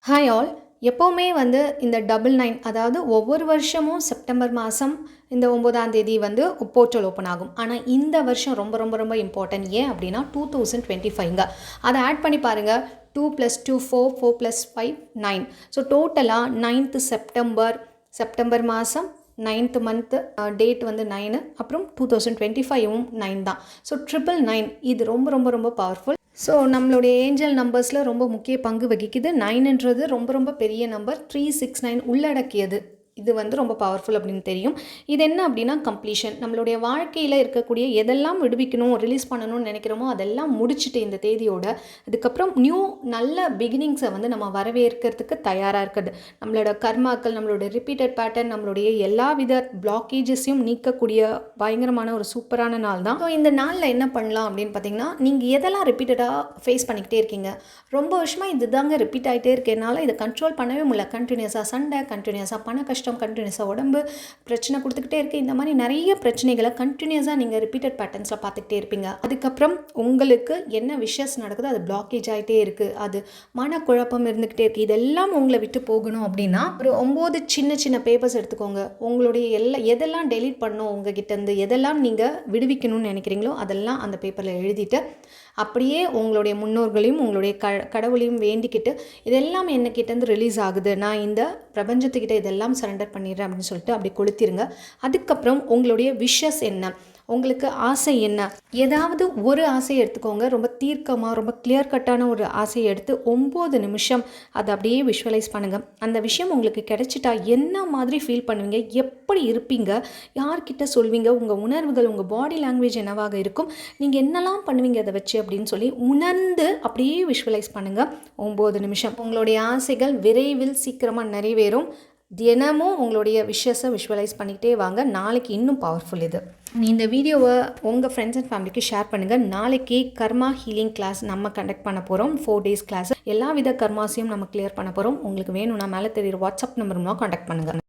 Hi all. எப்போவுமே இந்த double nine, அதாவது ஒவ்வொரு வருஷமும் செப்டம்பர் மாதம் இந்த 9ஆம் தேதி போர்ட்டல் ஓப்பன் ஆகும். ஆனால் இந்த வருஷம் ரொம்ப ரொம்ப ரொம்ப இம்பார்ட்டன்ட். ஏன் அப்படின்னா 2025ங்க. அதை ஆட் பண்ணி பாருங்கள். 2 + 2 4, 4 + 5 9. ஸோ டோட்டலாக 9th செப்டம்பர் மாதம் 9th மந்த்து டேட் 9, அப்புறம் 2025ம் 9 தான். ஸோ 999 இது ரொம்ப ரொம்ப ரொம்ப பவர்ஃபுல். ஸோ நம்மளுடைய ஏஞ்சல் நம்பர்ஸில் ரொம்ப முக்கிய பங்கு வகிக்குது. 9ன்றது ரொம்ப ரொம்ப பெரிய நம்பர். 369 உள்ளடக்கியது. இது ரொம்ப பவர்ஃபுல் அப்படின்னு தெரியும். இது என்ன அப்படின்னா கம்ப்ளீஷன். நம்மளுடைய வாழ்க்கையில் இருக்கக்கூடிய எதெல்லாம் விடுவிக்கணும், ரிலீஸ் பண்ணணும்னு நினைக்கிறோமோ அதெல்லாம் முடிச்சுட்டு இந்த தேதியோட அதுக்கப்புறம் நல்ல பிகினிங்ஸை நம்ம வரவேற்கிறதுக்கு தயாராக இருக்குது. நம்மளோட கர்மாக்கள், நம்மளோட ரிப்பீட்டட் பேட்டர்ன், நம்மளுடைய எல்லா வித பிளாக்கேஜஸையும் நீக்கக்கூடிய பயங்கரமான ஒரு சூப்பரான நாள் தான். ஸோ இந்த நாளில் என்ன பண்ணலாம் அப்படின்னு பார்த்தீங்கன்னா, நீங்கள் எதெல்லாம் ரிப்பீட்டடாக ஃபேஸ் பண்ணிக்கிட்டே இருக்கீங்க, ரொம்ப வருஷமாக இது தாங்க ரிப்பீட் ஆகிட்டே இருக்கனால இதை கண்ட்ரோல் பண்ணவே முடியல. கண்டினியூஸாக சண்டை, கண்டினியூஸாக பண கஷ்டம், கண்டினியூஸாக உடம்பு பிரச்சனை கொடுத்துக்கிட்டே இருக்குது. இந்த மாதிரி நிறைய பிரச்சனைகளை கண்டினியூஸாக நீங்கள் ரிப்பீட்டட் பேட்டர்ன்ஸில் பார்த்துக்கிட்டே இருப்பீங்க. அதுக்கப்புறம் உங்களுக்கு என்ன விஷஸ் நடக்குது, அது பிளாக்கேஜ் ஆகிட்டே இருக்குது, அது மனக்குழப்பம் இருந்துக்கிட்டே இருக்குது. இதெல்லாம் உங்களை விட்டு போகணும் அப்படின்னா ஒரு 9 சின்ன சின்ன பேப்பர்ஸ் எடுத்துக்கோங்க. உங்களுடைய எதெல்லாம் டெலீட் பண்ணணும், உங்ககிட்டேருந்து எதெல்லாம் நீங்கள் விடுவிக்கணும்னு நினைக்கிறீங்களோ அதெல்லாம் அந்த பேப்பரில் எழுதிட்டு அப்படியே உங்களுடைய முன்னோர்களையும் உங்களுடைய கடவுளையும் வேண்டிக்கிட்டு இதெல்லாம் என்னக்கிட்டேருந்து ரிலீஸ் ஆகுது, நான் இந்த பிரபஞ்சத்துக்கிட்ட இதெல்லாம் சரண்டர் பண்ணிடுறேன் அப்படின்னு சொல்லிட்டு அப்படி கொளுத்திருங்க. அதுக்கப்புறம் உங்களுடைய விஷஸ் என்ன, உங்களுக்கு ஆசை என்ன, ஏதாவது ஒரு ஆசையை எடுத்துக்கோங்க. ரொம்ப தீர்க்கமாக ரொம்ப கிளியர் கட்டான ஒரு ஆசையை எடுத்து 9 நிமிஷம் அதை அப்படியே விஷுவலைஸ் பண்ணுங்கள். அந்த விஷயம் உங்களுக்கு கிடைச்சிட்டா என்ன மாதிரி ஃபீல் பண்ணுவீங்க, எப்படி இருப்பீங்க, யார்கிட்ட சொல்வீங்க, உங்கள் உணர்வுகள், உங்கள் பாடி லாங்குவேஜ் என்னவாக இருக்கும், நீங்கள் என்னெல்லாம் பண்ணுவீங்க அதை வச்சு அப்படின்னு சொல்லி உணர்ந்து அப்படியே விஷுவலைஸ் பண்ணுங்கள் 9 நிமிஷம். உங்களுடைய ஆசைகள் விரைவில் சீக்கிரமாக நிறைவேறும். தினமும் உங்களுடைய விஷஸை விஷுவலைஸ் பண்ணிக்கிட்டே வாங்க. நாளைக்கு இன்னும் பவர்ஃபுல் இது. இந்த வீடியோவை உங்கள் ஃப்ரெண்ட்ஸ் அண்ட் ஃபேமிலிக்கு ஷேர் பண்ணுங்கள். நாளைக்கு கர்மா ஹீலிங் கிளாஸ் நம்ம கண்டக்ட் பண்ண போகிறோம். 4 days கிளாஸ். எல்லா வித கர்மாஸையும் நம்ம கிளியர் பண்ண போகிறோம். உங்களுக்கு வேணும்னா மேலே தெரியுற வாட்ஸ்அப் நம்பர் மூலம் காண்டாக்ட் பண்ணுங்கள்.